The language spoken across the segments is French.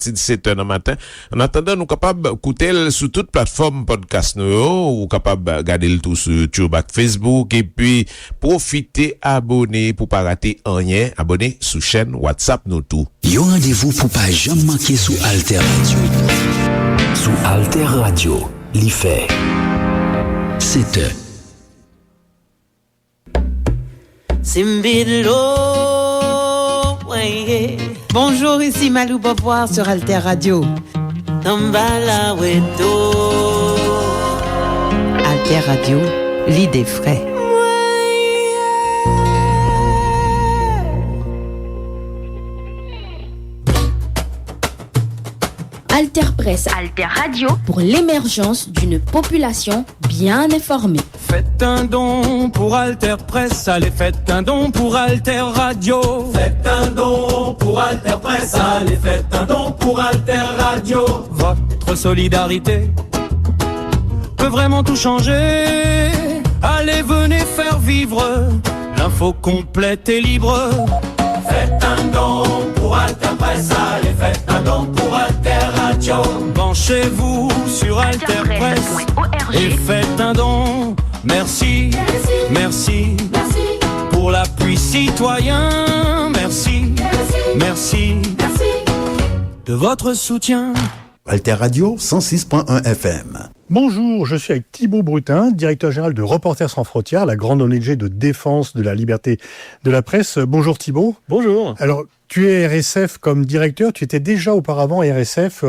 partir de 7h du matin. En attendant, nous capables d'écouter sur toute plateforme podcast ou capable regarder le tout sur YouTube, Facebook et puis profiter, abonner pour pas rater rien, abonner sous chaîne WhatsApp nous tout. Yo rendez-vous pour pas jamais manquer sous Alter Radio. Sous Alter Radio, li fait 7h. Bonjour, ici Malou Beauvoir sur Alter Radio. Alter Radio, l'idée frais. Alter Presse, Alter Radio, pour l'émergence d'une population bien informée. Faites un don pour Alter Presse, allez faites un don pour Alter Radio. Faites un don pour Alter Presse, allez faites un don pour Alter Radio. Votre solidarité peut vraiment tout changer. Allez, venez faire vivre l'info complète et libre. Faites un don pour Alter Presse, allez faites un don pour Alter Radio. Penchez-vous sur Alter Presse et faites un don. Merci, merci, merci pour l'appui citoyen. Merci, merci, merci de votre soutien. Alter Radio 106.1 FM. Bonjour, je suis avec Thibaut Brutin, directeur général de Reporters sans frontières, la grande ONG de défense de la liberté de la presse. Bonjour Thibaut. Bonjour. Alors, tu es RSF comme directeur, tu étais déjà auparavant RSF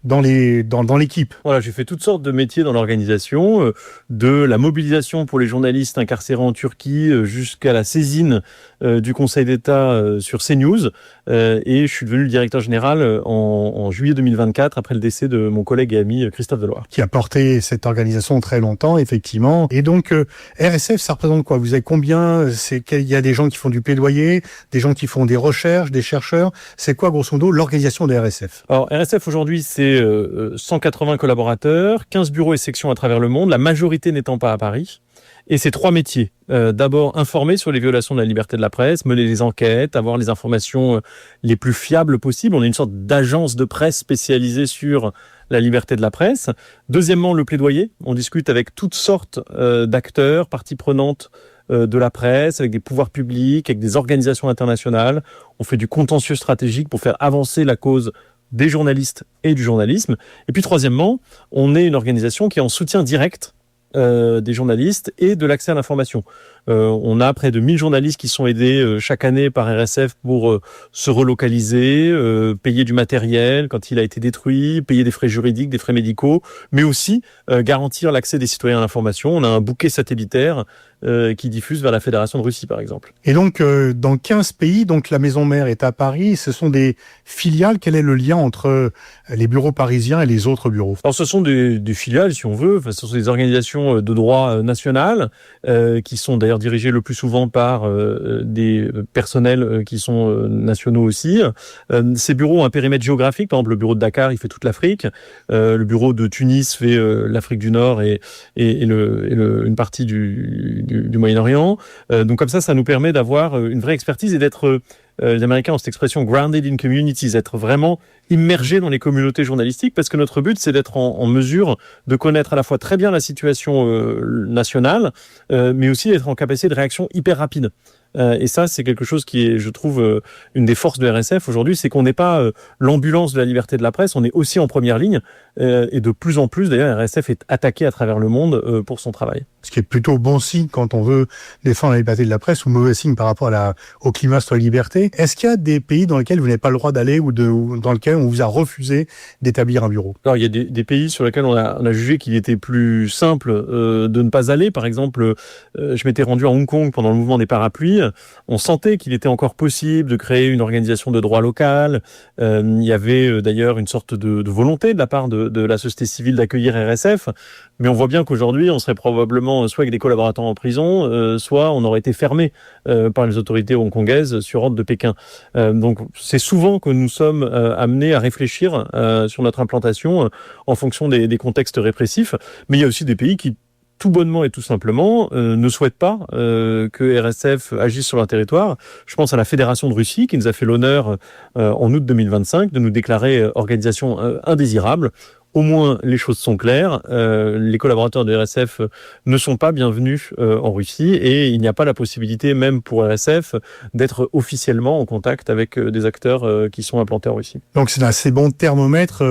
dans l'équipe. Voilà, j'ai fait toutes sortes de métiers dans l'organisation, de la mobilisation pour les journalistes incarcérés en Turquie jusqu'à la saisine du Conseil d'État sur CNews. Et je suis devenu le directeur général en juillet 2024, après le décès de mon collègue et ami Christophe Deloire. Qui a porté cette organisation très longtemps, effectivement. Et donc, RSF, ça représente quoi? Vous avez combien? Il y a des gens qui font du plaidoyer, des gens qui font des recherches, des chercheurs. C'est quoi, grosso modo, l'organisation de RSF? Alors, RSF, aujourd'hui, c'est 180 collaborateurs, 15 bureaux et sections à travers le monde, la majorité n'étant pas à Paris. Et c'est 3 métiers. D'abord, informer sur les violations de la liberté de la presse, mener les enquêtes, avoir les informations les plus fiables possibles. On est une sorte d'agence de presse spécialisée sur la liberté de la presse. Deuxièmement, le plaidoyer. On discute avec toutes sortes d'acteurs, parties prenantes de la presse, avec des pouvoirs publics, avec des organisations internationales. On fait du contentieux stratégique pour faire avancer la cause des journalistes et du journalisme. Et puis troisièmement, on est une organisation qui est en soutien direct des journalistes et de l'accès à l'information. On a près de 1000 journalistes qui sont aidés chaque année par RSF pour se relocaliser, payer du matériel quand il a été détruit, payer des frais juridiques, des frais médicaux, mais aussi garantir l'accès des citoyens à l'information. On a un bouquet satellitaire qui diffuse vers la Fédération de Russie, par exemple. Et donc, dans 15 pays, donc la maison mère est à Paris, ce sont des filiales. Quel est le lien entre les bureaux parisiens et les autres bureaux? Alors, ce sont des filiales, si on veut. Enfin, ce sont des organisations de droit national qui sont d'ailleurs dirigées le plus souvent par des personnels qui sont nationaux aussi. Ces bureaux ont un périmètre géographique. Par exemple, le bureau de Dakar, il fait toute l'Afrique. Le bureau de Tunis fait l'Afrique du Nord et une partie du Moyen-Orient. Donc comme ça nous permet d'avoir une vraie expertise et d'être, les Américains ont cette expression grounded in communities, être vraiment immergé dans les communautés journalistiques, parce que notre but, c'est d'être en mesure de connaître à la fois très bien la situation nationale, mais aussi d'être en capacité de réaction hyper rapide. Et ça, c'est quelque chose qui est, je trouve, une des forces de RSF aujourd'hui, c'est qu'on n'est pas l'ambulance de la liberté de la presse, on est aussi en première ligne, et de plus en plus, d'ailleurs, RSF est attaqué à travers le monde pour son travail. Ce qui est plutôt bon signe quand on veut défendre la liberté de la presse, ou mauvais signe par rapport au climat sur la liberté. Est-ce qu'il y a des pays dans lesquels vous n'avez pas le droit d'aller ou dans lesquels on vous a refusé d'établir un bureau? Alors, il y a des pays sur lesquels on a jugé qu'il était plus simple de ne pas aller. Par exemple, je m'étais rendu à Hong Kong pendant le mouvement des parapluies. On sentait qu'il était encore possible de créer une organisation de droit local. Il y avait d'ailleurs une sorte de volonté de la part de la société civile d'accueillir RSF. Mais on voit bien qu'aujourd'hui, on serait probablement soit avec des collaborateurs en prison, soit on aurait été fermé par les autorités hongkongaises sur ordre de Pékin. Donc c'est souvent que nous sommes amenés à réfléchir sur notre implantation en fonction des contextes répressifs. Mais il y a aussi des pays qui tout bonnement et tout simplement ne souhaitent pas que RSF agisse sur leur territoire. Je pense à la Fédération de Russie qui nous a fait l'honneur en août 2025 de nous déclarer organisation indésirable. Au moins, les choses sont claires. Les collaborateurs de RSF ne sont pas bienvenus en Russie et il n'y a pas la possibilité, même pour RSF, d'être officiellement en contact avec des acteurs qui sont implantés en Russie. Donc c'est un assez bon thermomètre.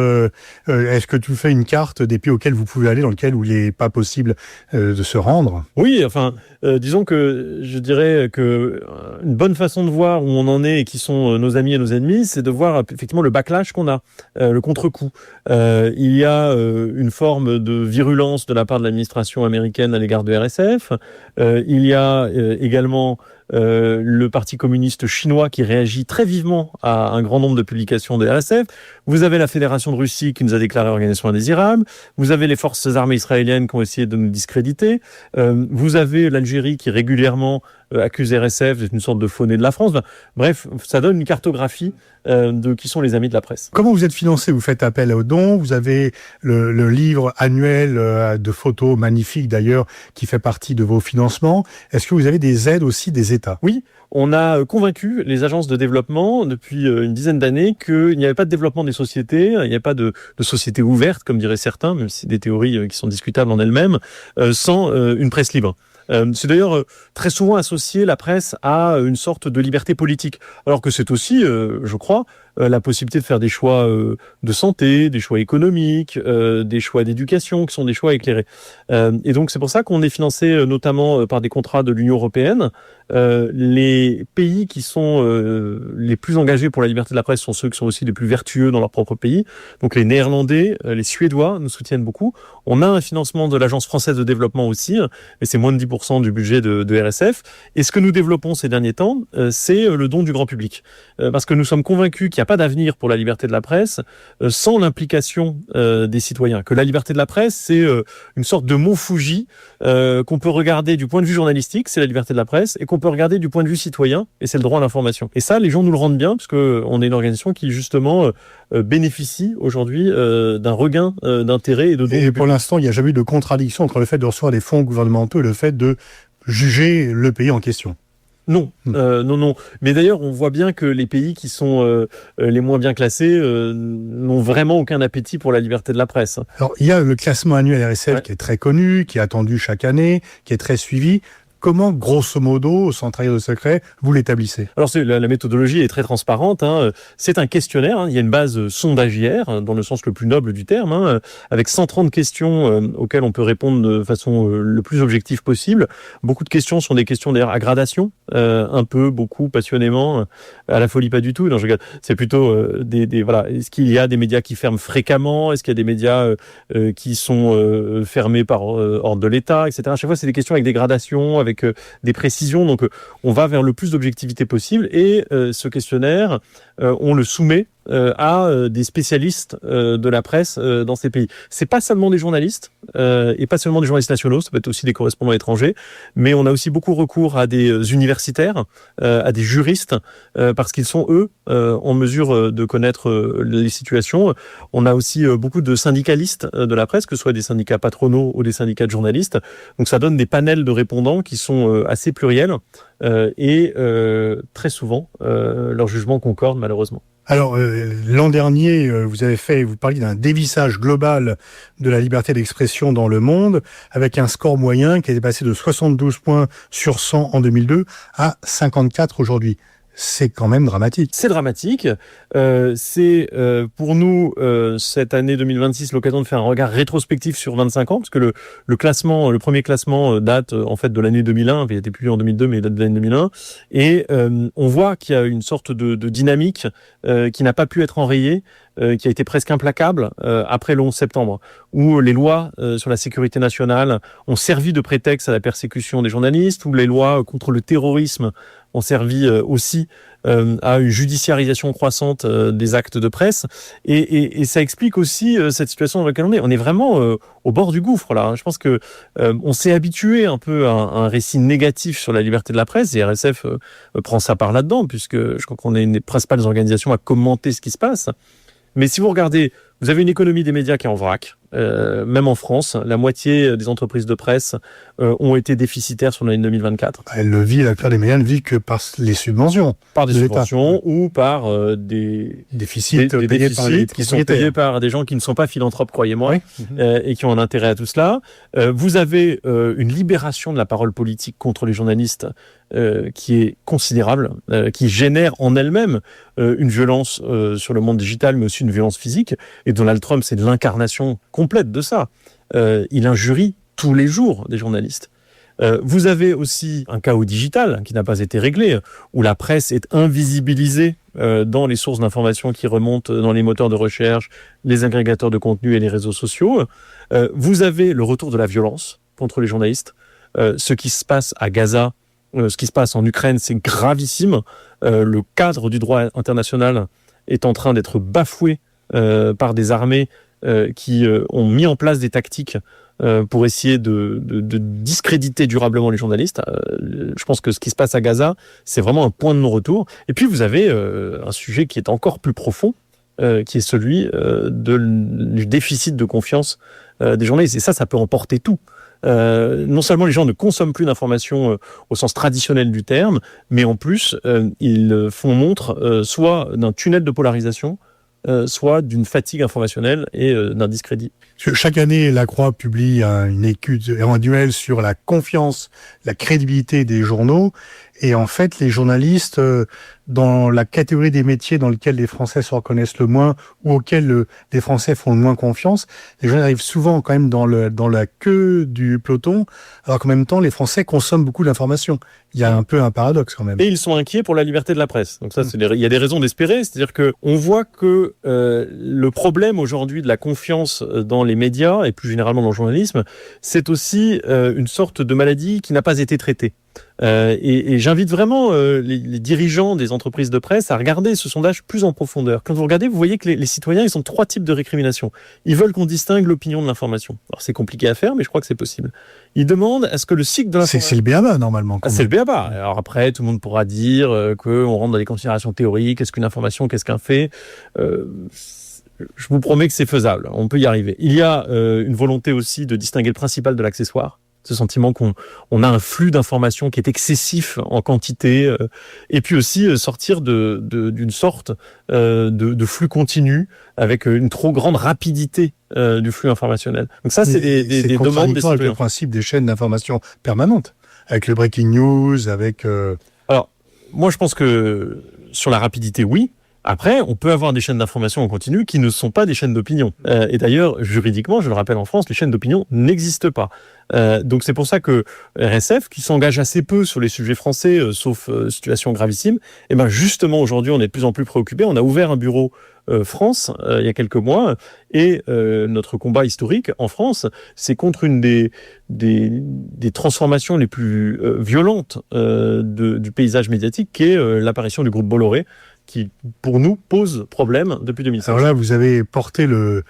Est-ce que tu fais une carte des pays auxquels vous pouvez aller, dans lesquels il n'est pas possible de se rendre ? Oui, enfin, disons que je dirais que une bonne façon de voir où on en est et qui sont nos amis et nos ennemis, c'est de voir effectivement le backlash qu'on a, le contre-coup. Il y a une forme de virulence de la part de l'administration américaine à l'égard de RSF. Il y a également le Parti communiste chinois qui réagit très vivement à un grand nombre de publications de RSF. Vous avez la Fédération de Russie qui nous a déclaré organisation indésirable. Vous avez les forces armées israéliennes qui ont essayé de nous discréditer. Vous avez l'Algérie qui régulièrement accuse RSF d'être une sorte de faux nez de la France. Bref, ça donne une cartographie de qui sont les amis de la presse. Comment vous êtes financé ? Vous faites appel aux dons. Vous avez le livre annuel de photos magnifiques d'ailleurs qui fait partie de vos financements. Est-ce que vous avez des aides aussi des États ? Oui. On a convaincu les agences de développement depuis une dizaine d'années qu'il n'y avait pas de développement des sociétés, il n'y avait pas de société ouverte, comme diraient certains, même si c'est des théories qui sont discutables en elles-mêmes, sans une presse libre. C'est d'ailleurs très souvent associé, la presse, à une sorte de liberté politique, alors que c'est aussi, je crois, la possibilité de faire des choix de santé, des choix économiques, des choix d'éducation, qui sont des choix éclairés. Et donc c'est pour ça qu'on est financé notamment par des contrats de l'Union européenne. Les pays qui sont les plus engagés pour la liberté de la presse sont ceux qui sont aussi les plus vertueux dans leur propre pays. Donc les Néerlandais, les Suédois nous soutiennent beaucoup. On a un financement de l'Agence française de développement aussi, mais c'est moins de 10% du budget de RSF. Et ce que nous développons ces derniers temps, c'est le don du grand public. Parce que nous sommes convaincus qu'il n'y a pas d'avenir pour la liberté de la presse sans l'implication des citoyens. Que la liberté de la presse, c'est une sorte de mont Fuji qu'on peut regarder du point de vue journalistique, c'est la liberté de la presse, et qu'on peut regarder du point de vue citoyen, et c'est le droit à l'information. Et ça, les gens nous le rendent bien, parce qu'on est une organisation qui, justement, bénéficie aujourd'hui d'un regain d'intérêt et de dons. Et pour l'instant, il n'y a jamais eu de contradiction entre le fait de recevoir des fonds gouvernementaux et le fait de juger le pays en question. Non, non. Mais d'ailleurs, on voit bien que les pays qui sont les moins bien classés n'ont vraiment aucun appétit pour la liberté de la presse. Alors, il y a le classement annuel RSF qui est très connu, qui est attendu chaque année, qui est très suivi. Comment, grosso modo, sans trahir de secret, vous l'établissez ? Alors, la méthodologie est très transparente. C'est un questionnaire. Il y a une base sondagière, dans le sens le plus noble du terme, avec 130 questions auxquelles on peut répondre de façon le plus objective possible. Beaucoup de questions sont des questions d'ailleurs à gradation, un peu, beaucoup, passionnément, à la folie pas du tout. Non, je regarde. C'est plutôt voilà. Est-ce qu'il y a des médias qui ferment fréquemment ? Est-ce qu'il y a des médias qui sont fermés par ordre de l'État, etc. À chaque fois, c'est des questions avec des gradations, avec des précisions, donc on va vers le plus d'objectivité possible et ce questionnaire, on le soumet à des spécialistes de la presse dans ces pays. C'est pas seulement des journalistes et pas seulement des journalistes nationaux, ça peut être aussi des correspondants étrangers, mais on a aussi beaucoup recours à des universitaires, à des juristes, parce qu'ils sont eux en mesure de connaître les situations. On a aussi beaucoup de syndicalistes de la presse, que ce soit des syndicats patronaux ou des syndicats de journalistes. Donc ça donne des panels de répondants qui sont assez pluriels et très souvent leurs jugements concordent malheureusement. Alors, l'an dernier, vous parliez d'un dévissage global de la liberté d'expression dans le monde, avec un score moyen qui est passé de 72 points sur 100 en 2002 à 54 aujourd'hui. C'est quand même dramatique. C'est dramatique. C'est pour nous, cette année 2026, l'occasion de faire un regard rétrospectif sur 25 ans, parce que le premier classement date en fait de l'année 2001, il a été publié en 2002, mais il date de l'année 2001. Et on voit qu'il y a une sorte de dynamique qui n'a pas pu être enrayée, qui a été presque implacable après le 11 septembre, où les lois sur la sécurité nationale ont servi de prétexte à la persécution des journalistes, où les lois contre le terrorisme ont servi aussi à une judiciarisation croissante des actes de presse. Et ça explique aussi cette situation dans laquelle on est. On est vraiment au bord du gouffre, là. Je pense que on s'est habitué un peu à un récit négatif sur la liberté de la presse, et RSF prend sa part là-dedans, puisque je crois qu'on est une des principales organisations à commenter ce qui se passe. Mais si vous regardez, vous avez une économie des médias qui est en vrac, Même en France, la moitié des entreprises de presse ont été déficitaires sur l'année 2024. La plupart des médias ne vivent que par les subventions. Par des de subventions l'État. ou par des déficits payés par les qui sont payés par des gens qui ne sont pas philanthropes, croyez-moi, et qui ont un intérêt à tout cela. Vous avez une libération de la parole politique contre les journalistes qui est considérable, qui génère en elle-même une violence sur le monde digital, mais aussi une violence physique. Et Donald Trump, c'est l'incarnation complète de ça. Il injurie tous les jours des journalistes. Vous avez aussi un chaos digital qui n'a pas été réglé, où la presse est invisibilisée dans les sources d'information qui remontent dans les moteurs de recherche, les agrégateurs de contenu et les réseaux sociaux. Vous avez le retour de la violence contre les journalistes. Ce qui se passe à Gaza, ce qui se passe en Ukraine, c'est gravissime. Le cadre du droit international est en train d'être bafoué par des armées qui ont mis en place des tactiques pour essayer de discréditer durablement les journalistes. Je pense que ce qui se passe à Gaza, c'est vraiment un point de non-retour. Et puis vous avez un sujet qui est encore plus profond, qui est celui du déficit de confiance des journalistes. Et ça peut emporter tout. Non seulement les gens ne consomment plus d'informations au sens traditionnel du terme, mais en plus, ils font montre soit d'un tunnel de polarisation, soit d'une fatigue informationnelle et d'un discrédit. Chaque année, la Croix publie une étude annuelle sur la confiance, la crédibilité des journaux. Et en fait, les journalistes, dans la catégorie des métiers dans lesquels les Français se reconnaissent le moins ou auxquels les Français font le moins confiance, les gens arrivent souvent quand même dans la queue du peloton, alors qu'en même temps, les Français consomment beaucoup d'informations. Il y a un peu un paradoxe quand même. Et ils sont inquiets pour la liberté de la presse. Donc ça, il y a des raisons d'espérer. C'est-à-dire que on voit que le problème aujourd'hui de la confiance dans les médias et plus généralement dans le journalisme, c'est aussi une sorte de maladie qui n'a pas été traitée. Et j'invite vraiment les dirigeants des entreprises de presse à regarder ce sondage plus en profondeur. Quand vous regardez, vous voyez que les citoyens, ils ont 3 types de récriminations. Ils veulent qu'on distingue l'opinion de l'information. Alors c'est compliqué à faire, mais je crois que c'est possible. Ils demandent à ce que le cycle de l'information... C'est le b.a.-ba normalement. C'est le b.a.-ba. Alors après, tout le monde pourra dire qu'on rentre dans des considérations théoriques, qu'est-ce qu'une information, qu'est-ce qu'un fait. Je vous promets que c'est faisable, on peut y arriver. Il y a une volonté aussi de distinguer le principal de l'accessoire. Ce sentiment qu'on a un flux d'informations qui est excessif en quantité, et puis aussi sortir d'une sorte de flux continu avec une trop grande rapidité du flux informationnel. Donc ça, c'est des demandes des citoyens. Avec le principe des chaînes d'information permanentes, avec le breaking news, avec... Alors, moi je pense que sur la rapidité, oui. Après, on peut avoir des chaînes d'information en continu qui ne sont pas des chaînes d'opinion. Et d'ailleurs, juridiquement, je le rappelle en France, les chaînes d'opinion n'existent pas. Donc c'est pour ça que RSF, qui s'engage assez peu sur les sujets français, sauf situation gravissime, et ben justement aujourd'hui, on est de plus en plus préoccupés. On a ouvert un bureau France il y a quelques mois, et notre combat historique en France, c'est contre une des transformations les plus violentes du paysage médiatique, qui est l'apparition du groupe Bolloré, qui, pour nous, pose problème depuis 2016. Alors là, vous avez porté le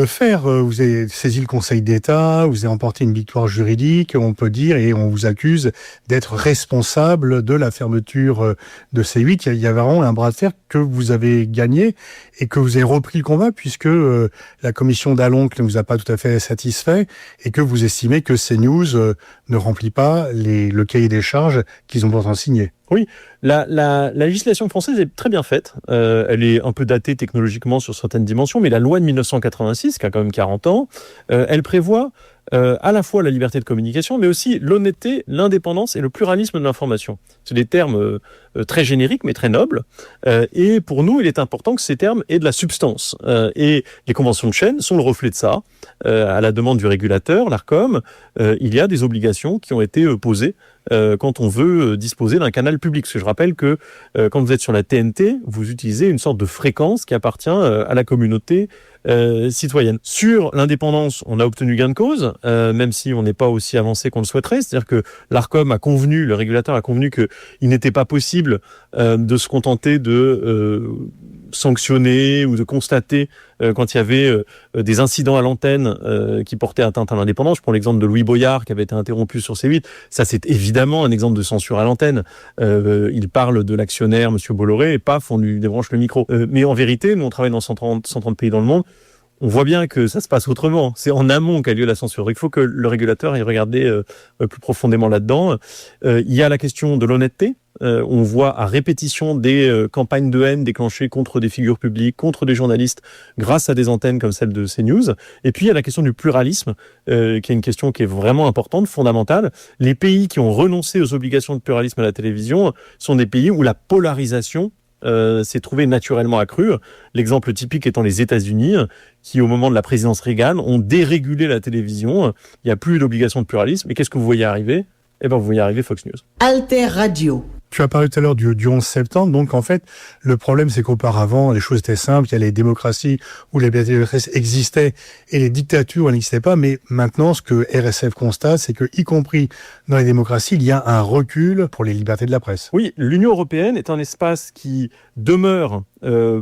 fer, vous avez saisi le Conseil d'État, vous avez remporté une victoire juridique, on peut dire, et on vous accuse d'être responsable de la fermeture de C8. Il y a vraiment un bras de fer que vous avez gagné et que vous avez repris le combat, puisque la commission d'Alonc ne vous a pas tout à fait satisfait et que vous estimez que CNews ne remplit pas le cahier des charges qu'ils ont pourtant signé. Oui, la législation française est très bien faite. Elle est un peu datée technologiquement sur certaines dimensions, mais la loi de 1986, qui a quand même 40 ans, elle prévoit à la fois la liberté de communication, mais aussi l'honnêteté, l'indépendance et le pluralisme de l'information. C'est des termes très génériques, mais très nobles. Et pour nous, il est important que ces termes aient de la substance. Et les conventions de chaîne sont le reflet de ça. À la demande du régulateur, l'Arcom, il y a des obligations qui ont été posées quand on veut disposer d'un canal public. Parce que je rappelle que quand vous êtes sur la TNT, vous utilisez une sorte de fréquence qui appartient à la communauté citoyenne. Sur l'indépendance, on a obtenu gain de cause, même si on n'est pas aussi avancé qu'on le souhaiterait. C'est-à-dire que l'Arcom a convenu, le régulateur a convenu qu'il n'était pas possible de se contenter de sanctionner ou de constater quand il y avait des incidents à l'antenne qui portaient atteinte à l'indépendance. Je prends l'exemple de Louis Boyard qui avait été interrompu sur C8. Ça, c'est évidemment un exemple de censure à l'antenne. Il parle de l'actionnaire, Monsieur Bolloré, et paf, on lui débranche le micro. Mais en vérité, nous, on travaille dans 130 pays dans le monde. on voit bien que ça se passe autrement. C'est en amont qu'a lieu la censure. Il faut que le régulateur ait regardé plus profondément là-dedans. Il y a la question de l'honnêteté. On voit à répétition des campagnes de haine déclenchées contre des figures publiques, contre des journalistes, grâce à des antennes comme celle de CNews. Et puis il y a la question du pluralisme, qui est une question qui est vraiment importante, fondamentale. Les pays qui ont renoncé aux obligations de pluralisme à la télévision sont des pays où la polarisation s'est trouvée naturellement accrue. L'exemple typique étant les États-Unis, qui au moment de la présidence Reagan ont dérégulé la télévision. Il n'y a plus d'obligation de pluralisme. Et qu'est-ce que vous voyez arriver ? Eh bien, vous voyez arriver Fox News. Alter Radio. Tu as parlé tout à l'heure du 11 septembre, donc en fait, le problème c'est qu'auparavant, les choses étaient simples, il y a les démocraties où les libertés de presse existaient et les dictatures n'existaient pas, mais maintenant, ce que RSF constate, c'est que, y compris dans les démocraties, il y a un recul pour les libertés de la presse. Oui, l'Union européenne est un espace qui demeure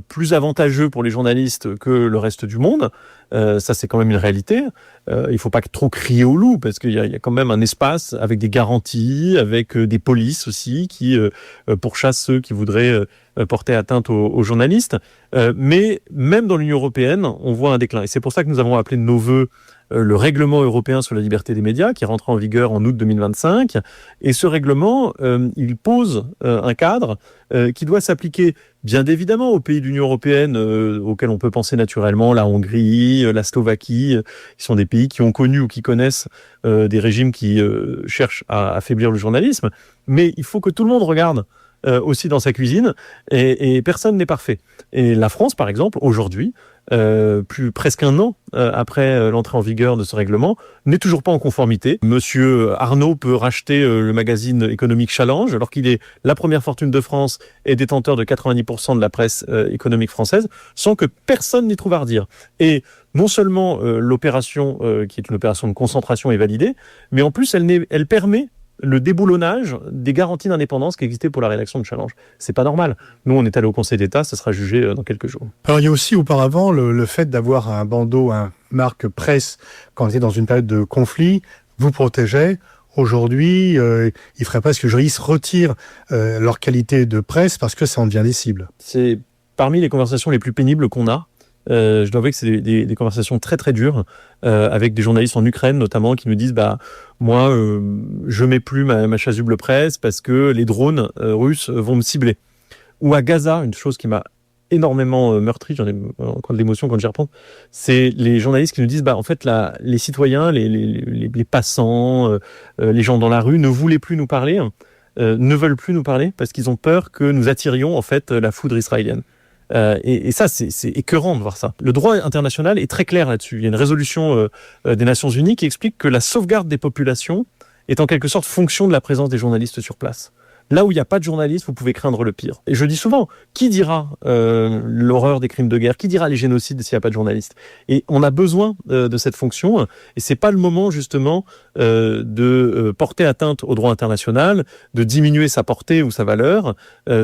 plus avantageux pour les journalistes que le reste du monde. Ça, c'est quand même une réalité. Il faut pas trop crier au loup, parce qu'il y a quand même un espace avec des garanties, avec des polices aussi qui pourchassent ceux qui voudraient porter atteinte aux journalistes. Mais même dans l'Union européenne, on voit un déclin. Et c'est pour ça que nous avons appelé de nos vœux le règlement européen sur la liberté des médias, qui rentrera en vigueur en août 2025. Et ce règlement, il pose un cadre qui doit s'appliquer bien évidemment aux pays de l'Union européenne auxquels on peut penser naturellement, la Hongrie, la Slovaquie, qui sont des pays qui ont connu ou qui connaissent des régimes qui cherchent à affaiblir le journalisme. Mais il faut que tout le monde regarde aussi dans sa cuisine, et personne n'est parfait. Et la France, par exemple, aujourd'hui, presque un an après l'entrée en vigueur de ce règlement, n'est toujours pas en conformité. Monsieur Arnaud peut racheter le magazine économique Challenge, alors qu'il est la première fortune de France et détenteur de 90% de la presse économique française, sans que personne n'y trouve à redire. Et non seulement l'opération, qui est une opération de concentration, est validée, mais en plus elle permet le déboulonnage des garanties d'indépendance qui existaient pour la rédaction de Challenge. C'est pas normal. Nous, on est allé au Conseil d'État, ça sera jugé dans quelques jours. Alors, il y a aussi auparavant le fait d'avoir un bandeau, un marque presse, quand on était dans une période de conflit, vous protégeait. Aujourd'hui, il ferait pas ce que les journalistes retirent leur qualité de presse parce que ça en devient des cibles. C'est parmi les conversations les plus pénibles qu'on a. Je dois avouer que c'est des conversations très très dures avec des journalistes en Ukraine notamment qui nous disent moi je mets plus ma chasuble presse parce que les drones russes vont me cibler. Ou à Gaza, une chose qui m'a énormément meurtri, j'en ai encore de l'émotion quand j'y repense, c'est les journalistes qui nous disent en fait les citoyens, les passants, les gens dans la rue ne voulaient plus nous parler, ne veulent plus nous parler parce qu'ils ont peur que nous attirions en fait la foudre israélienne. Et ça, c'est écœurant de voir ça. Le droit international est très clair là-dessus. Il y a une résolution des Nations Unies qui explique que la sauvegarde des populations est en quelque sorte fonction de la présence des journalistes sur place. Là où il n'y a pas de journalistes, vous pouvez craindre le pire. Et je dis souvent, qui dira l'horreur des crimes de guerre ? Qui dira les génocides s'il n'y a pas de journalistes ? Et on a besoin de cette fonction. Et c'est pas le moment, justement, de porter atteinte au droit international, de diminuer sa portée ou sa valeur.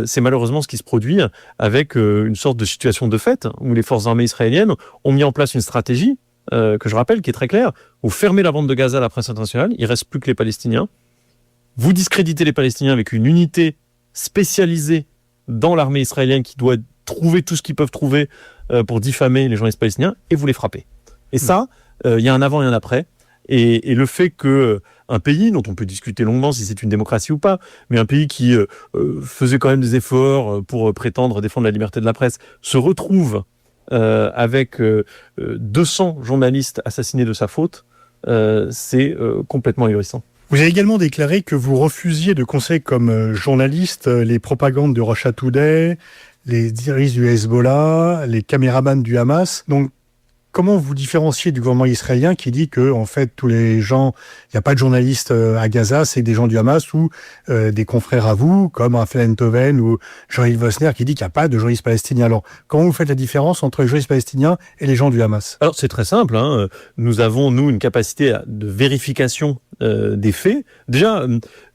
C'est malheureusement ce qui se produit avec une sorte de situation de fait, où les forces armées israéliennes ont mis en place une stratégie, que je rappelle, qui est très claire, où fermer la bande de Gaza à la presse internationale, il ne reste plus que les Palestiniens. Vous discréditez les Palestiniens avec une unité spécialisée dans l'armée israélienne qui doit trouver tout ce qu'ils peuvent trouver pour diffamer les journalistes palestiniens, et vous les frappez. Et ça, il y a un avant et un après. Et le fait qu'un pays, dont on peut discuter longuement si c'est une démocratie ou pas, mais un pays qui faisait quand même des efforts pour prétendre défendre la liberté de la presse, se retrouve avec 200 journalistes assassinés de sa faute, c'est complètement ahurissant. Vous avez également déclaré que vous refusiez de conseiller comme journaliste les propagandes de Russia Today, les dirigeants du Hezbollah, les caméramans du Hamas. Donc, comment vous différenciez du gouvernement israélien qui dit que, en fait, tous les gens, il n'y a pas de journalistes à Gaza, c'est des gens du Hamas ou des confrères à vous, comme Raphaël Enthoven ou Jean-Yves Vosner qui dit qu'il n'y a pas de journalistes palestiniens. Alors, comment vous faites la différence entre les journalistes palestiniens et les gens du Hamas ? Alors, c'est très simple. Nous avons, une capacité de vérification des faits. Déjà,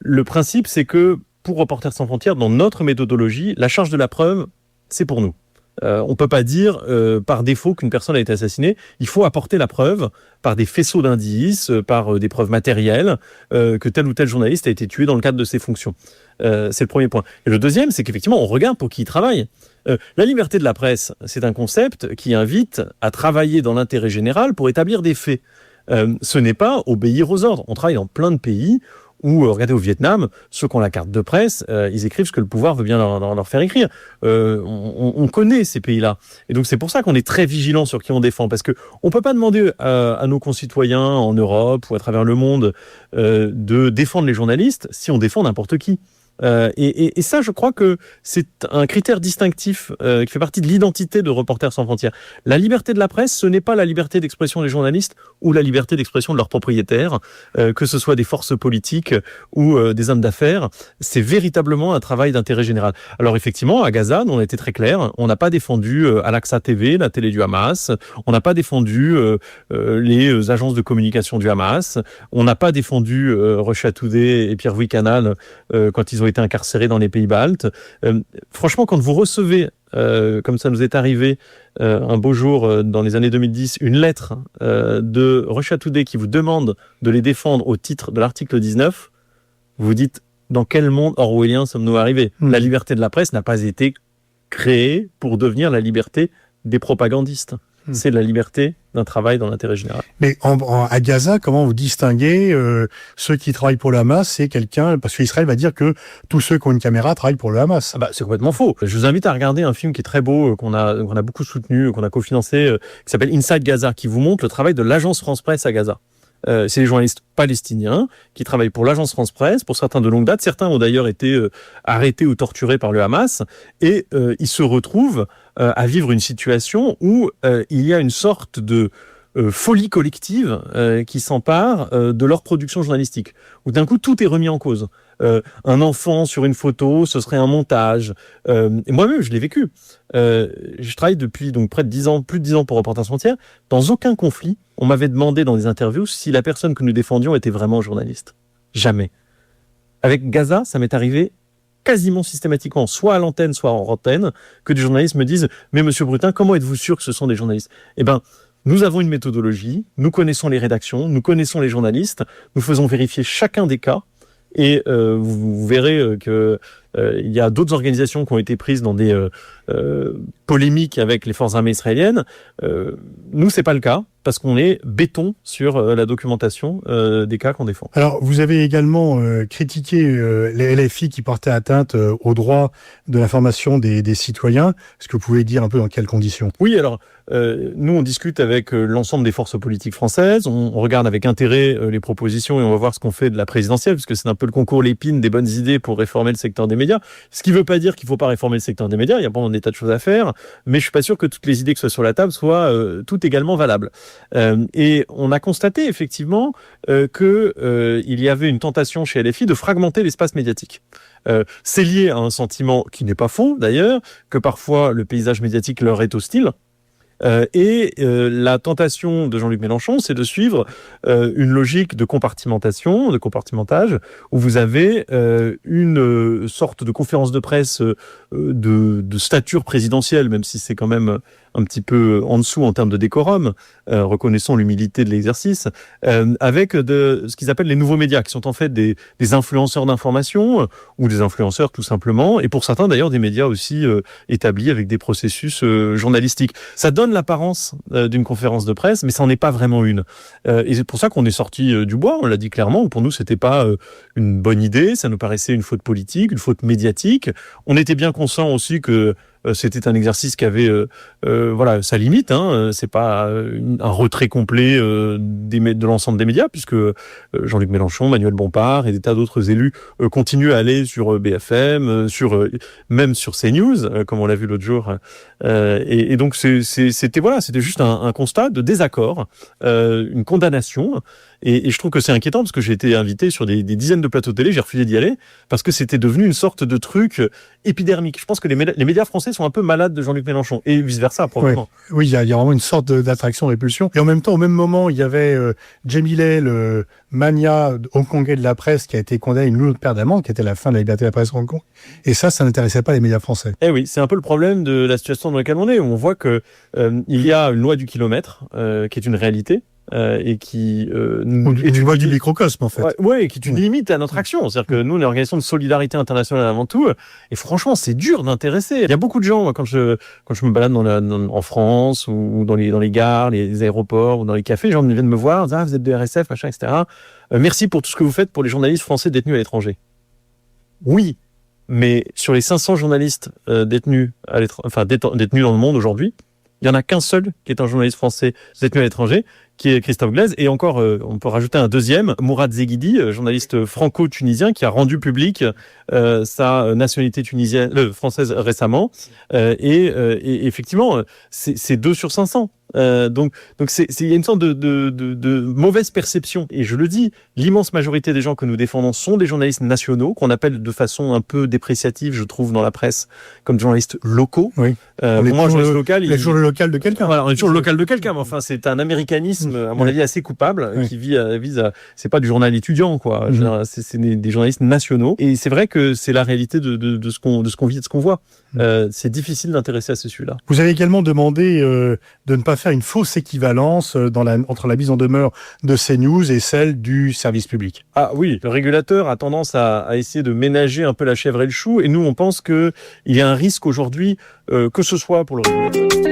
le principe, c'est que pour Reporters sans frontières, dans notre méthodologie, la charge de la preuve, c'est pour nous. On ne peut pas dire par défaut qu'une personne a été assassinée. Il faut apporter la preuve par des faisceaux d'indices, par des preuves matérielles, que tel ou tel journaliste a été tué dans le cadre de ses fonctions. C'est le premier point. Et le deuxième, c'est qu'effectivement, on regarde pour qui il travaille. La liberté de la presse, c'est un concept qui invite à travailler dans l'intérêt général pour établir des faits. Ce n'est pas obéir aux ordres. On travaille dans plein de pays où, regardez au Vietnam, ceux qui ont la carte de presse, ils écrivent ce que le pouvoir veut bien leur faire écrire. On connaît ces pays-là. Et donc c'est pour ça qu'on est très vigilant sur qui on défend, parce que on peut pas demander à nos concitoyens en Europe ou à travers le monde de défendre les journalistes si on défend n'importe qui. Et ça, je crois que c'est un critère distinctif qui fait partie de l'identité de Reporters sans frontières. La liberté de la presse, ce n'est pas la liberté d'expression des journalistes ou la liberté d'expression de leurs propriétaires, que ce soit des forces politiques ou des hommes d'affaires. C'est véritablement un travail d'intérêt général. Alors effectivement, à Gaza, on a été très clair, on n'a pas défendu Al-Aqsa TV, la télé du Hamas, on n'a pas défendu les agences de communication du Hamas, on n'a pas défendu Russia Today et Pierre Canal quand ils ont été incarcérés dans les pays baltes. Franchement, quand vous recevez, comme ça nous est arrivé un beau jour dans les années 2010, une lettre de Russia Today qui vous demande de les défendre au titre de l'article 19, vous vous dites, dans quel monde orwellien sommes-nous arrivés ? La liberté de la presse n'a pas été créée pour devenir la liberté des propagandistes. C'est la liberté d'un travail dans l'intérêt général. Mais à Gaza, comment vous distinguez ceux qui travaillent pour le Hamas, c'est quelqu'un, parce qu'Israël va dire que tous ceux qui ont une caméra travaillent pour le Hamas. C'est complètement faux. Je vous invite à regarder un film qui est très beau, qu'on a beaucoup soutenu, qu'on a cofinancé, qui s'appelle Inside Gaza, qui vous montre le travail de l'agence France-Presse à Gaza. C'est des journalistes palestiniens qui travaillent pour l'agence France-Presse, pour certains de longue date. Certains ont d'ailleurs été arrêtés ou torturés par le Hamas. Et ils se retrouvent à vivre une situation où il y a une sorte de folie collective qui s'empare de leur production journalistique. Où d'un coup, tout est remis en cause. Un enfant sur une photo, ce serait un montage. Et moi-même, je l'ai vécu. Je travaille depuis donc près de 10 ans, plus de 10 ans pour Reporters sans frontières. Dans aucun conflit, on m'avait demandé dans des interviews si la personne que nous défendions était vraiment journaliste. Jamais. Avec Gaza, ça m'est arrivé quasiment systématiquement, soit à l'antenne, soit en antenne, que des journalistes me disent « Mais monsieur Brutin, comment êtes-vous sûr que ce sont des journalistes ?» Eh ben, nous avons une méthodologie, nous connaissons les rédactions, nous connaissons les journalistes, nous faisons vérifier chacun des cas, et vous verrez que il y a d'autres organisations qui ont été prises dans des polémiques avec les forces armées israéliennes. Nous, c'est pas le cas, parce qu'on est béton sur la documentation des cas qu'on défend. Alors, vous avez également critiqué les LFI qui portaient atteinte aux droits de l'information des citoyens. Est-ce que vous pouvez dire un peu dans quelles conditions ? Oui, alors, nous, on discute avec l'ensemble des forces politiques françaises, on regarde avec intérêt les propositions et on va voir ce qu'on fait de la présidentielle, parce que c'est un peu le concours Lépine des bonnes idées pour réformer le secteur des médias. Ce qui ne veut pas dire qu'il ne faut pas réformer le secteur des médias, il y a pas des tas de choses à faire, mais je ne suis pas sûr que toutes les idées qui soient sur la table soient toutes également valables. Et on a constaté effectivement qu'il y avait une tentation chez LFI de fragmenter l'espace médiatique. C'est lié à un sentiment qui n'est pas faux d'ailleurs, que parfois le paysage médiatique leur est hostile. La tentation de Jean-Luc Mélenchon, c'est de suivre une logique de compartimentation, de compartimentage, où vous avez une sorte de conférence de presse de stature présidentielle, même si c'est quand même un petit peu en dessous en termes de décorum, reconnaissons l'humilité de l'exercice, avec ce qu'ils appellent les nouveaux médias, qui sont en fait des influenceurs d'information, ou des influenceurs tout simplement, et pour certains d'ailleurs des médias aussi établis avec des processus journalistiques. Ça donne l'apparence d'une conférence de presse, mais ça n'en est pas vraiment une. Et c'est pour ça qu'on est sorti du bois, on l'a dit clairement, pour nous c'était pas une bonne idée, ça nous paraissait une faute politique, une faute médiatique. On était bien conscient aussi que c'était un exercice qui avait sa limite, c'est pas un retrait complet de l'ensemble des médias, puisque Jean-Luc Mélenchon, Manuel Bompard et des tas d'autres élus continuent à aller sur BFM, même sur CNews, comme on l'a vu l'autre jour. Et donc c'était juste un constat de désaccord, une condamnation. Et je trouve que c'est inquiétant parce que j'ai été invité sur des dizaines de plateaux télé, j'ai refusé d'y aller parce que c'était devenu une sorte de truc épidermique. Je pense que les médias français sont un peu malades de Jean-Luc Mélenchon et vice-versa, probablement. Oui, il y a vraiment une sorte d'attraction-répulsion. Et en même temps, au même moment, il y avait Jemileh, le mania hongkongais de la presse qui a été condamné à une lourde paire d'amendes, qui était la fin de la liberté de la presse à Hong Kong. Et ça n'intéressait pas les médias français. Eh oui, c'est un peu le problème de la situation dans laquelle on est, où on voit que il y a une loi du kilomètre qui est une réalité. et qui et du voile du microcosme en fait. Ouais, et qui est une limite à notre action. C'est-à-dire que nous, on est une organisation de solidarité internationale avant tout, et franchement, c'est dur d'intéresser. Il y a beaucoup de gens, moi, quand je me balade en France ou dans les gares, les aéroports ou dans les cafés, les gens viennent me voir, disent, vous êtes de RSF, machin, etc. Merci pour tout ce que vous faites pour les journalistes français détenus à l'étranger. Oui, mais sur les 500 journalistes détenus détenus dans le monde aujourd'hui, il y en a qu'un seul qui est un journaliste français détenu à l'étranger, qui est Christophe Glaise, et encore, on peut rajouter un deuxième, Mourad Zeghidi, journaliste franco-tunisien, qui a rendu public sa nationalité française récemment, et effectivement, c'est 2 sur 500. Donc il y a une sorte de mauvaise perception, et je le dis, l'immense majorité des gens que nous défendons sont des journalistes nationaux, qu'on appelle de façon un peu dépréciative, je trouve, dans la presse, comme journalistes locaux. Oui. Pour moi, un journaliste local, il est toujours le local de quelqu'un. Voilà, on est toujours le local de quelqu'un, mais enfin, c'est un américanisme, à mon avis, assez coupable, qui vise à, c'est pas du journal étudiant, quoi. C'est des journalistes nationaux, et c'est vrai que c'est la réalité de ce qu'on vit, de ce qu'on voit. C'est difficile d'intéresser à ce sujet-là. Vous avez également demandé de ne pas faire une fausse équivalence entre la mise en demeure de CNews et celle du service public. Ah oui, le régulateur a tendance à essayer de ménager un peu la chèvre et le chou, et nous on pense qu'il y a un risque aujourd'hui, que ce soit pour le régulateur.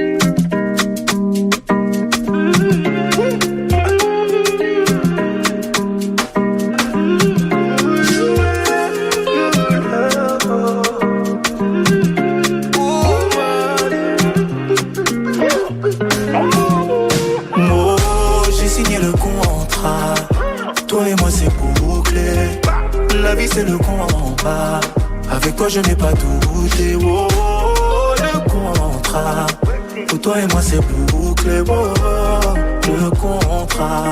La vie c'est le combat. Avec toi je n'ai pas douté. Oh, le contrat. Pour toi et moi c'est bouclé. Oh, le contrat.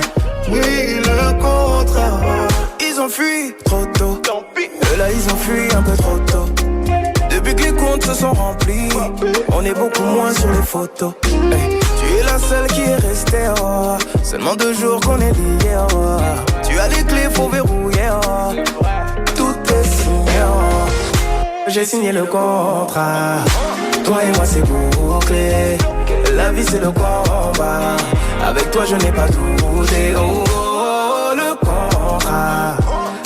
Oui, le contrat. Ils ont fui trop tôt. Là ils ont fui un peu trop tôt. Depuis que les comptes se sont remplis, on est beaucoup moins sur les photos. Hey, tu es la seule qui est restée. Oh. Seulement 2 jours qu'on est liés. Oh. Tu as les clés, faut verrouiller. Oh. Tout est signé. Oh. J'ai signé le contrat. Toi et moi c'est bouclé. La vie c'est le combat. Avec toi je n'ai pas douté. Oh, oh, le contrat.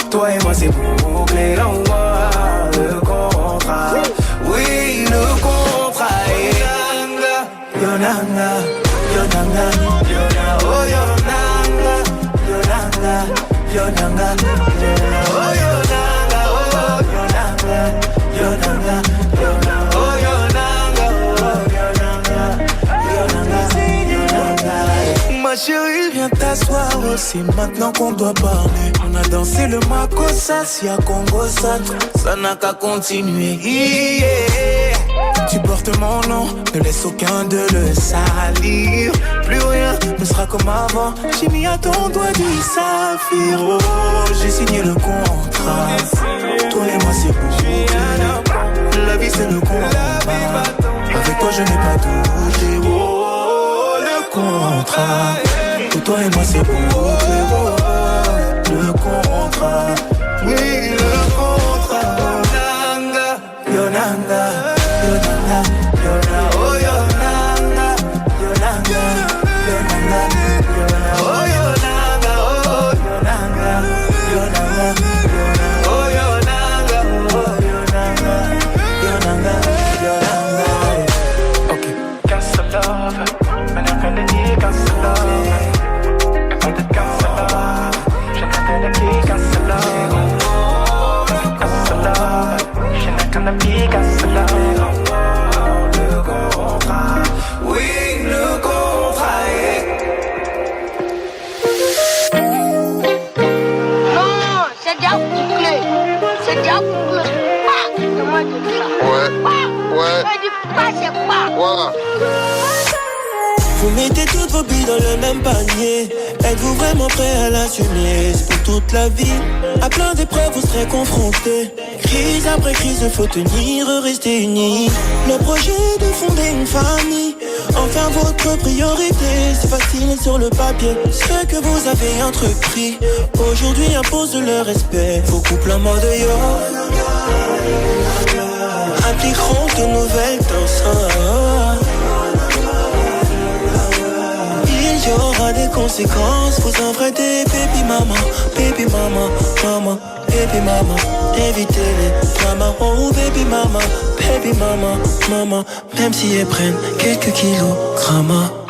Toi et moi c'est bouclé. Oh, oh, le contrat. Oui, le contrat. Yonanga, Yonanga, Yonanga, oh Yonanga, Yonanga, Yonanga, oh Yonanga, oh Yonanga, Yonanga, Yonanga, oh Yonanga, oh Yonanga, Yonanga. Ma chérie, viens t'asseoir, c'est maintenant qu'on doit parler. On a dansé le Makossa, si à Congo ça n'a qu'à continuer. Yeah. Tu portes mon nom, ne laisse aucun de le salir. Plus rien ne sera comme avant. J'ai mis à ton doigt du saphir. Oh, j'ai signé le contrat. Toi et moi c'est bouclé. La vie c'est le combat. Avec toi je n'ai pas douté. Oh, le contrat. Pour toi et moi c'est bouclé. Oh, le contrat. Oui, le contrat. Yonanga, Yonanga. Yonanga, Yonanga, oh Yonanga, Yonanga, Yonanga, Yonanga, oh Yonanga, oh Yonanga, Yonanga, Yonanga, oh Yonanga, oh Yonanga, Yonanga, Yonanga. Ok. Casse love, maintenant qu'elle est dit casse love, et pas de casse love, je n'attends que casse love, casse love, je n'attends que casse love. Vous mettez toutes vos billes dans le même panier. Êtes-vous vraiment prêt à l'assumer? C'est pour toute la vie. À plein d'épreuves vous serez confrontés. Crise après crise, il faut tenir, rester unis. Le projet de fonder une famille, en faire votre priorité. C'est facile sur le papier, ce que vous avez entrepris aujourd'hui impose le respect. Vos couples en mode yo impliqueront de nouvelles danses. Ils qu'il y aura des conséquences. Vous en ferez des baby mama, baby mama, mama, baby mama. Évitez les dramas, oh baby mama, baby mama, mama. Même si elles prennent quelques kilogrammes.